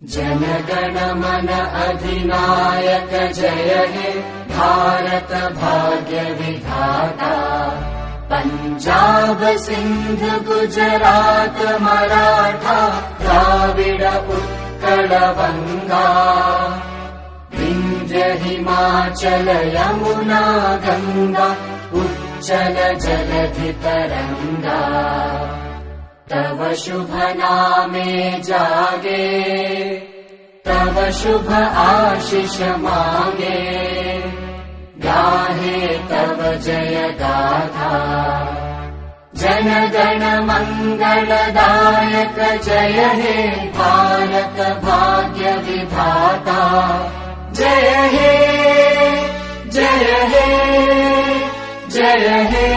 जनगण मन अधिनायक जय हे भारत भाग्य विधाता। पंजाब सिंध गुजरात मराठा द्राविड उत्कल बंगा। विंध्य हिमाचल यमुना गंगा उच्चल जलधि तरंगा। तव शुभ नामे जागे तव शुभ आशीष मांगे। गाहे तव जय गाथा जन गण मंगलदायक जय हे भारत भाग्य विधाता। जय हे जय हे जय हे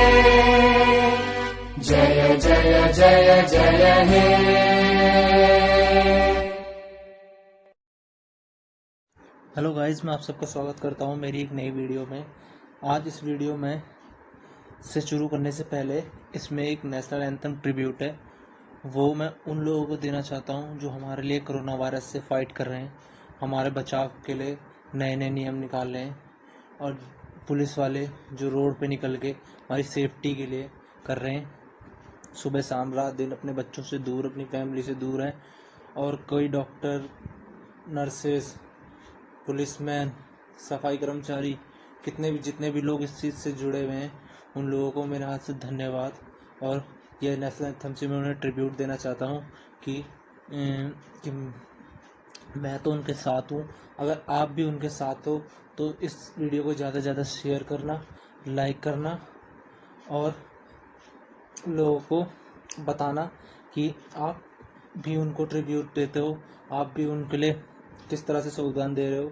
जय जय जय जय हे। हेलो गाइस, मैं आप सबका स्वागत करता हूं मेरी एक नई वीडियो में। आज इस वीडियो में से शुरू करने से पहले इसमें एक नेशनल एंथम ट्रिब्यूट है, वो मैं उन लोगों को देना चाहता हूं जो हमारे लिए कोरोना वायरस से फाइट कर रहे हैं, हमारे बचाव के लिए नए नए नियम निकाल रहे हैं, और पुलिस वाले जो रोड पे निकल के हमारी सेफ्टी के लिए कर रहे हैं। सुबह शाम रात दिन अपने बच्चों से दूर, अपनी फैमिली से दूर हैं, और कोई डॉक्टर, नर्सेस, पुलिसमैन, सफाई कर्मचारी, जितने भी लोग इस चीज़ से जुड़े हुए हैं, उन लोगों को मेरे हाथ से धन्यवाद। और यह नेशनल एंथम से मैं उन्हें ट्रिब्यूट देना चाहता हूँ कि मैं तो उनके साथ हूँ। अगर आप भी उनके साथ हो तो इस वीडियो को ज़्यादा से ज़्यादा शेयर करना, लाइक करना, और लोगों को बताना कि आप भी उनको ट्रिब्यूट देते हो, आप भी उनके लिए किस तरह से योगदान दे रहे हो।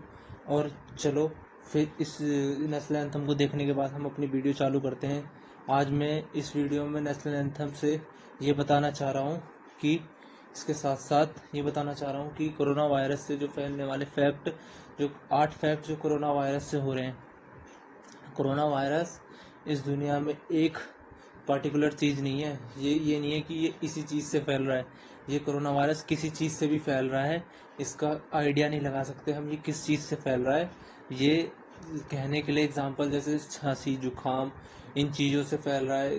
और चलो फिर इस नेशनल एंथम को देखने के बाद हम अपनी वीडियो चालू करते हैं। आज मैं इस वीडियो में नेशनल एंथम से ये बताना चाह रहा हूँ कि इसके साथ साथ ये बताना चाह रहा हूँ कि कोरोना वायरस से जो फैलने वाले जो 8 फैक्ट जो कोरोना वायरस से हो रहे हैं। कोरोना वायरस इस दुनिया में एक पर्टिकुलर चीज़ नहीं है। ये नहीं है कि ये इसी चीज़ से फैल रहा है। ये कोरोना वायरस किसी चीज़ से भी फैल रहा है, इसका आइडिया नहीं लगा सकते हम ये किस चीज़ से फैल रहा है। ये कहने के लिए एग्जांपल जैसे खांसी, जुकाम, इन चीज़ों से फैल रहा है।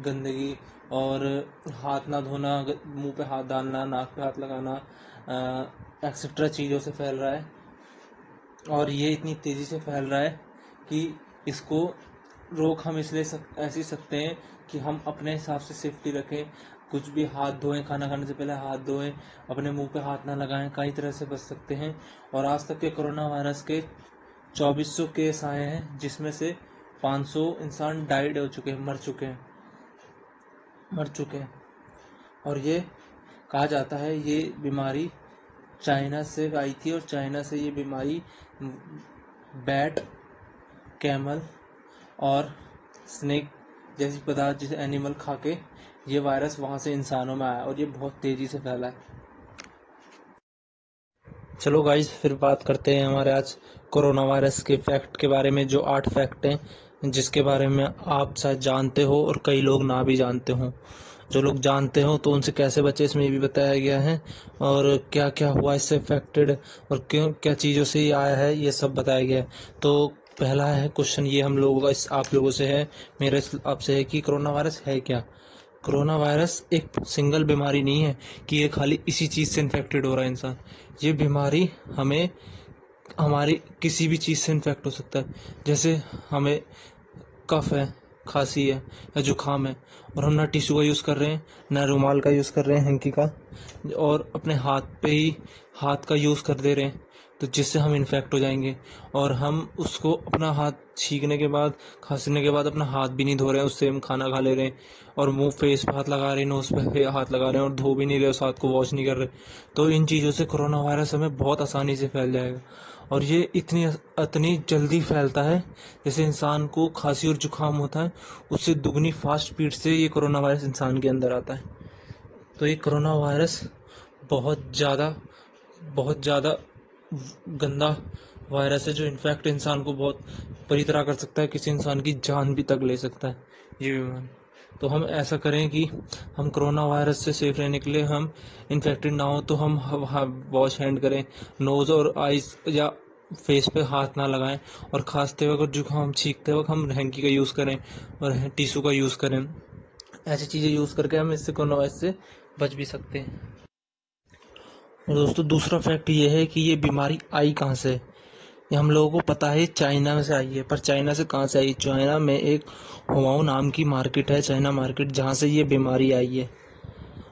गंदगी और हाथ ना धोना, मुंह पे हाथ डालना, नाक पे हाथ लगाना, एक्सेट्रा चीज़ों से फैल रहा है। और ये इतनी तेज़ी से फैल रहा है कि इसको रोक हम इसलिए ऐसे सकते हैं कि हम अपने हिसाब से सेफ्टी रखें। कुछ भी हाथ धोएं, खाना खाने से पहले हाथ धोएं, अपने मुंह पे हाथ ना लगाएं, कई तरह से बच सकते हैं। और आज तक के कोरोना वायरस के 2400 केस आए हैं, जिसमें से 500 इंसान डाइड हो चुके हैं, मर चुके हैं। और ये कहा जाता है ये बीमारी चाइना से आई थी, और चाइना से ये बीमारी बैट, कैमल और स्नेक जैसी पदार्थ, जैसे एनिमल खा के ये वायरस वहाँ से इंसानों में आया, और ये बहुत तेज़ी से फैला है। चलो गाइस, फिर बात करते हैं हमारे आज कोरोना वायरस के फैक्ट के बारे में, जो 8 फैक्ट हैं जिसके बारे में आप शायद जानते हो और कई लोग ना भी जानते हो। जो लोग जानते हो तो उनसे कैसे बचे, इसमें ये भी बताया गया है, और क्या क्या हुआ इससे अफेक्टेड, और क्यों क्या चीज़ों से ये आया है, ये सब बताया गया है। तो पहला है क्वेश्चन ये हम लोगों का आप लोगों से है, मेरे आपसे है कि कोरोना वायरस है क्या। कोरोना वायरस एक सिंगल बीमारी नहीं है कि ये खाली इसी चीज़ से इन्फेक्टेड हो रहा है इंसान। ये बीमारी हमें हमारी किसी भी चीज़ से इन्फेक्ट हो सकता है। जैसे हमें कफ है, खांसी है या जुकाम है, और हम ना टिश्यू का यूज़ कर रहे हैं, ना रुमाल का यूज़ कर रहे हैं, हैंकी का, और अपने हाथ पे ही हाथ का यूज़ कर दे रहे हैं, तो जिससे हम इन्फेक्ट हो जाएंगे। और हम उसको अपना हाथ छींकने के बाद, खांसने के बाद अपना हाथ भी नहीं धो रहे हैं, उससे हम खाना खा ले रहे हैं, और मुंह फेस पे हाथ लगा रहे हैं, नोज पे हाथ लगा रहे हैं, और धो भी नहीं रहे, उस हाथ को वॉश नहीं कर रहे। तो इन चीज़ों से कोरोना वायरस हमें बहुत आसानी से फैल जाएगा। और ये इतनी जल्दी फैलता है, जैसे इंसान को खांसी और जुकाम होता है, उससे दुगनी फास्ट स्पीड से ये कोरोना वायरस इंसान के अंदर आता है। तो ये कोरोना वायरस बहुत ज़्यादा गंदा वायरस है, जो इनफैक्ट इंसान को बहुत बुरी तरह कर सकता है, किसी इंसान की जान भी तक ले सकता है ये बीमारी। तो हम ऐसा करें कि हम कोरोना वायरस से सेफ रहने के लिए हम इन्फेक्टेड ना हो तो हम वॉश हैंड करें, नोज़ और आइज़ या फेस पे हाथ ना लगाएं, और खांसते वक्त और जुकाम छींकते वक्त हम हैंकी का यूज़ करें और टिश्यू का यूज़ करें। ऐसी चीज़ें यूज़ करके हम इससे कोरोना वायरस से बच भी सकते हैं। और दोस्तों दूसरा फैक्ट ये है कि ये बीमारी आई कहाँ से। ये हम लोगों को पता है चाइना में से आई है, पर चाइना से कहाँ से आई? चाइना में एक हुआओ नाम की मार्केट है, चाइना मार्केट, जहाँ से ये बीमारी आई है।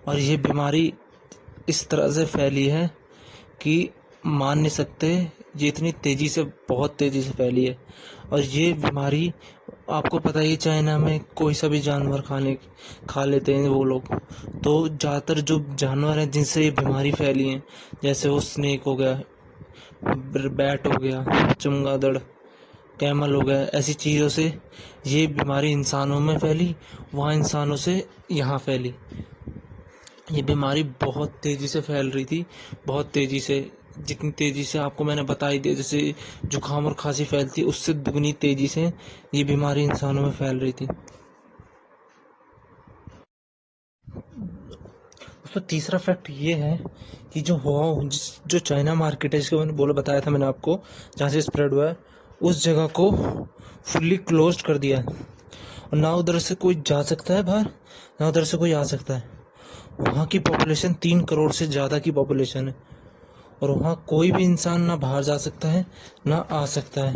और ये बीमारी इस तरह से फैली है कि मान नहीं सकते, ये इतनी तेज़ी से, बहुत तेज़ी से फैली है। और ये बीमारी आपको पता ही, चाइना में कोई सा भी जानवर खा लेते हैं वो लोग। तो ज़्यादातर जो जानवर हैं जिनसे ये बीमारी फैली है, जैसे वो स्नेक हो गया, बैट हो गया, चमगादड़, कैमल हो गया, ऐसी चीज़ों से ये बीमारी इंसानों में फैली, वहाँ इंसानों से यहाँ फैली। ये बीमारी बहुत तेज़ी से फैल रही थी, बहुत तेज़ी से, जितनी तेज़ी से आपको मैंने बता ही दिया, जैसे जुकाम और खांसी फैलती, उससे दुगनी तेज़ी से ये बीमारी इंसानों में फैल रही थी। तो तीसरा फैक्ट ये है कि जो चाइना मार्केट है, जिसको मैंने बताया था मैंने आपको, जहाँ से स्प्रेड हुआ है, उस जगह को फुल्ली क्लोज्ड कर दिया है, और ना उधर से कोई जा सकता है बाहर, ना उधर से कोई आ सकता है। वहाँ की पॉपुलेशन 3 करोड़ से ज़्यादा की पॉपुलेशन है, और वहाँ कोई भी इंसान ना बाहर जा सकता है ना आ सकता है।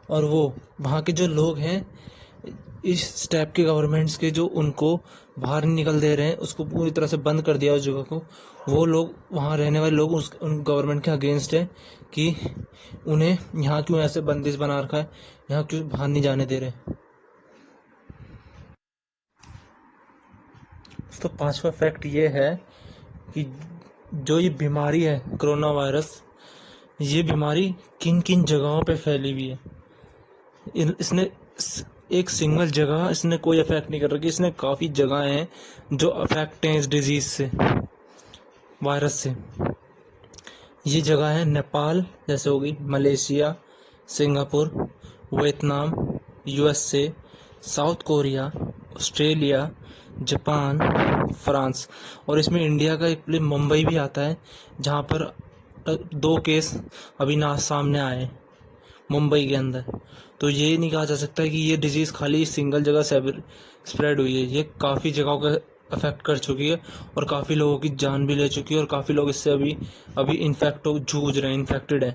और वो वहाँ के जो लोग हैं, इस स्टेप के गवर्नमेंट्स के जो उनको बाहर नहीं निकल दे रहे हैं, उसको पूरी तरह से बंद कर दिया उस जगह को, वो लोग, वहाँ रहने वाले लोग उन गवर्नमेंट के अगेंस्ट है कि उन्हें यहाँ क्यों ऐसे बंदिश बना रखा है, यहाँ क्यों बाहर नहीं जाने दे रहे। तो पांचवा फैक्ट ये है कि जो ये बीमारी है कोरोना वायरस, ये बीमारी किन किन जगहों पे फैली हुई है। इसने एक सिंगल जगह इसने कोई अफेक्ट नहीं कर रखी, इसने काफ़ी जगह हैं जो अफेक्ट हैं इस डिजीज़ से, वायरस से। ये जगह है नेपाल, जैसे हो गई Malaysia, Singapore, Vietnam, USA, south Korea, Australia, Japan, France, और इसमें इंडिया का एक प्लेस मुंबई भी आता है, जहाँ पर 2 केस अभी सामने आए मुंबई के अंदर। तो ये नहीं कहा जा सकता कि ये डिजीज़ खाली सिंगल जगह से स्प्रेड हुई है, ये काफ़ी जगहों को अफेक्ट कर चुकी है और काफ़ी लोगों की जान भी ले चुकी है, और काफ़ी लोग इससे अभी जूझ रहे हैं, इन्फेक्टेड है।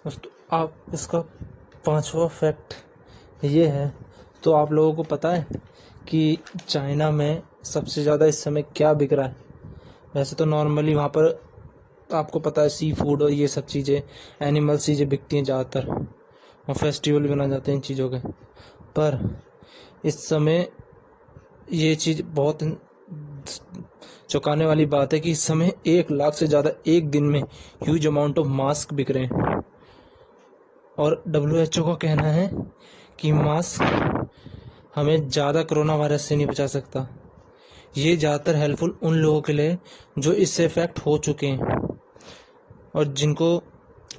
तो आप इसका पांचवा फैक्ट ये है, तो आप लोगों को पता है कि चाइना में सबसे ज़्यादा इस समय क्या बिक रहा है? वैसे तो नॉर्मली वहाँ पर आपको पता है सी फूड और ये सब चीज़ें, एनिमल चीज़ें बिकती हैं ज़्यादातर, और फेस्टिवल भी बनाए जाते हैं इन चीज़ों के। पर इस समय ये चीज़ बहुत चौंकाने वाली बात है कि इस समय 1 लाख से ज़्यादा एक दिन में ह्यूज अमाउंट ऑफ मास्क बिक रहे हैं, और WHO का कहना है कि मास्क हमें ज़्यादा कोरोना वायरस से नहीं बचा सकता। ये ज़्यादातर हेल्पफुल उन लोगों के लिए जो इससे इफेक्ट हो चुके हैं और जिनको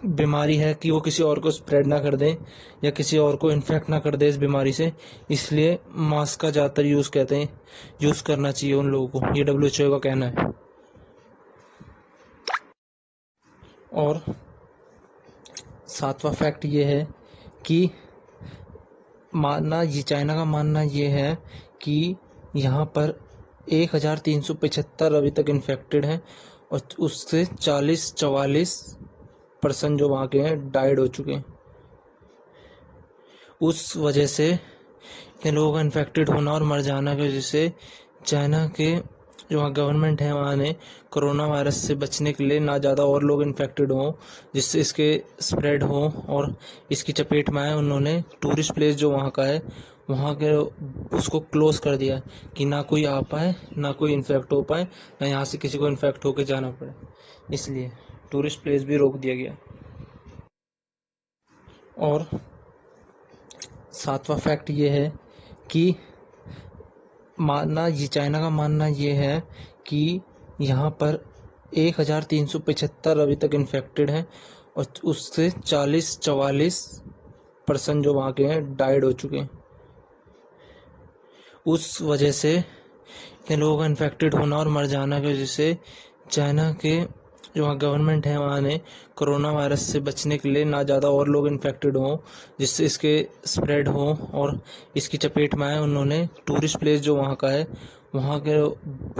बीमारी है कि वो किसी और को स्प्रेड ना कर दें या किसी और को इन्फेक्ट ना कर दे इस बीमारी से, इसलिए मास्क का ज़्यादातर यूज़ करना चाहिए उन लोगों को, ये WHO का कहना है। और 7वां फैक्ट ये है कि चाइना का मानना ये है कि यहाँ पर 1375 अभी तक इन्फेक्टेड हैं, और उससे 44% जो वहाँ के हैं डाइड हो चुके हैं। उस वजह से इतने लोगों का इन्फेक्टेड होना और मर जाना की वजह से चाइना के जो वहाँ गवर्नमेंट है, वहाँ ने कोरोना वायरस से बचने के लिए ना ज़्यादा और लोग इन्फेक्टेड हों जिससे इसके स्प्रेड हो और इसकी चपेट में आए, उन्होंने टूरिस्ट प्लेस जो वहाँ का है वहाँ के उसको क्लोज कर दिया कि ना कोई आ पाए, ना कोई इन्फेक्ट हो पाए, ना यहाँ से किसी को इन्फेक्ट होकर जाना पड़े, इसलिए टूरिस्ट प्लेस भी रोक दिया गया। और 7वां फैक्ट ये है कि चाइना का मानना ये है कि यहाँ पर 1375 अभी तक इन्फेक्टेड हैं और उससे 44% जो वहाँ के हैं डाइड हो चुके हैं। उस वजह से इतने लोगों का इन्फेक्टेड होना और मर जाना की वजह से चाइना के जो वहाँ गवर्नमेंट है वहाँ ने कोरोना वायरस से बचने के लिए ना ज़्यादा और लोग इन्फेक्टेड हों जिससे इसके स्प्रेड हो और इसकी चपेट में आए, उन्होंने टूरिस्ट प्लेस जो वहाँ का है वहाँ के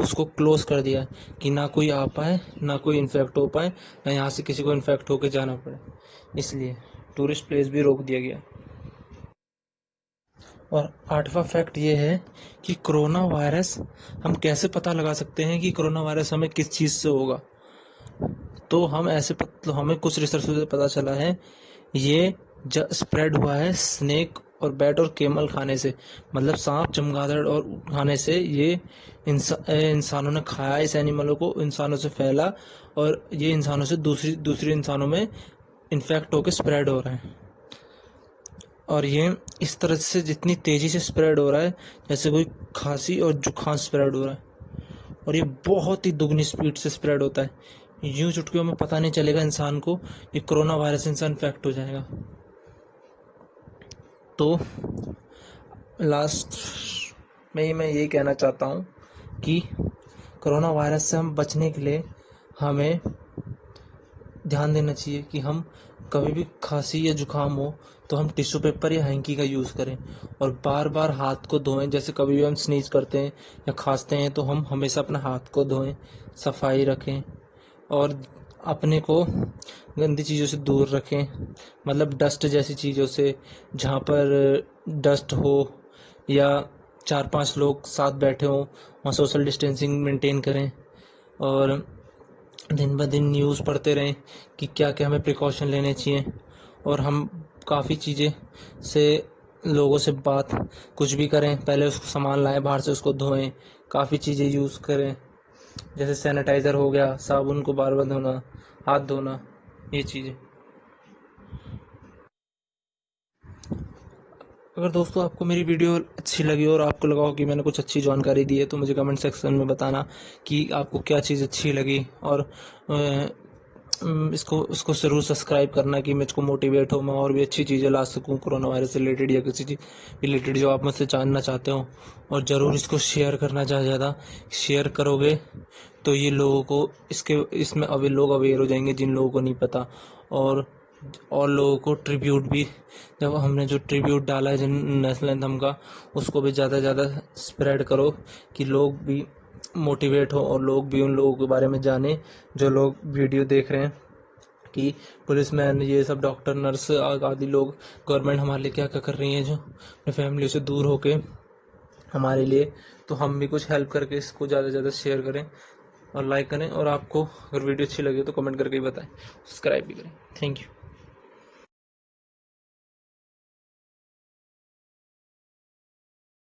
उसको क्लोज कर दिया कि ना कोई आ पाए, ना कोई इन्फेक्ट हो पाए, ना यहाँ से किसी को इन्फेक्ट होकर जाना पड़े। इसलिए टूरिस्ट प्लेस भी रोक दिया गया। और 8वां फैक्ट ये है कि कोरोना वायरस हम कैसे पता लगा सकते हैं कि कोरोना वायरस हमें किस चीज़ से होगा। तो हम हमें कुछ रिसर्च से पता चला है ये स्प्रेड हुआ है स्नेक और बैट और केमल खाने से, मतलब सांप चमगादड़ और खाने से ये इंसानों ने खाया इस एनिमलों को, इंसानों से फैला और ये इंसानों से दूसरी इंसानों में इन्फेक्ट होकर स्प्रेड हो रहा है। और ये इस तरह से जितनी तेज़ी से स्प्रेड हो रहा है जैसे कोई खांसी और जुकाम स्प्रेड हो रहा है, और ये बहुत ही दुगनी स्पीड से स्प्रेड होता है। यूं चुटकियों में पता नहीं चलेगा इंसान को कि कोरोना वायरस इंसान इन्फेक्ट हो जाएगा। तो लास्ट में मैं ये कहना चाहता हूँ कि कोरोना वायरस से हम बचने के लिए हमें ध्यान देना चाहिए कि हम कभी भी खांसी या जुकाम हो तो हम टिश्यू पेपर या हैंकी का यूज़ करें और बार बार हाथ को धोएं। जैसे कभी भी हम स्नीज करते हैं या खांसते हैं तो हम हमेशा अपने हाथ को धोएं, सफाई रखें और अपने को गंदी चीज़ों से दूर रखें, मतलब डस्ट जैसी चीज़ों से, जहाँ पर डस्ट हो या 4-5 लोग साथ बैठे हों वहाँ सोशल डिस्टेंसिंग मेंटेन करें और दिन ब दिन न्यूज़ पढ़ते रहें कि क्या क्या हमें प्रिकॉशन लेने चाहिए। और हम काफ़ी चीज़ें से लोगों से बात कुछ भी करें पहले उसको सामान लाएं बाहर से, उसको धोएं, काफ़ी चीज़ें यूज़ करें जैसे सैनिटाइज़र हो गया, साबुन को बार बार धोना, हाथ धोना, ये चीज़ें। अगर दोस्तों आपको मेरी वीडियो अच्छी लगी और आपको लगा हो कि मैंने कुछ अच्छी जानकारी दी है तो मुझे कमेंट सेक्शन में बताना कि आपको क्या चीज़ अच्छी लगी, और इसको ज़रूर सब्सक्राइब करना कि मुझको मोटिवेट हो, मैं और भी अच्छी चीज़ें ला सकूं कोरोना वायरस से रिलेटेड या किसी चीज़ रिलेटेड जो आप मुझसे जानना चाहते हो। और ज़रूर इसको शेयर करना, ज़्यादा शेयर करोगे तो ये लोगों को इसमें लोग अवेयर हो जाएंगे जिन लोगों को नहीं पता। और लोगों को ट्रिब्यूट भी, जब हमने जो ट्रिब्यूट डाला है नेशनल एंथम का, उसको भी ज़्यादा से ज़्यादा स्प्रेड करो कि लोग भी मोटिवेट हो और लोग भी उन लोगों के बारे में जाने जो लोग वीडियो देख रहे हैं कि पुलिसमैन, ये सब डॉक्टर, नर्स आदि लोग, गवर्नमेंट हमारे लिए क्या क्या कर रही है जो अपने फैमिली से दूर होके हमारे लिए। तो हम भी कुछ हेल्प करके इसको ज़्यादा से ज़्यादा शेयर करें और लाइक करें। और आपको अगर वीडियो अच्छी लगे तो कमेंट करके ही बताएं, सब्सक्राइब भी करें। Thank you.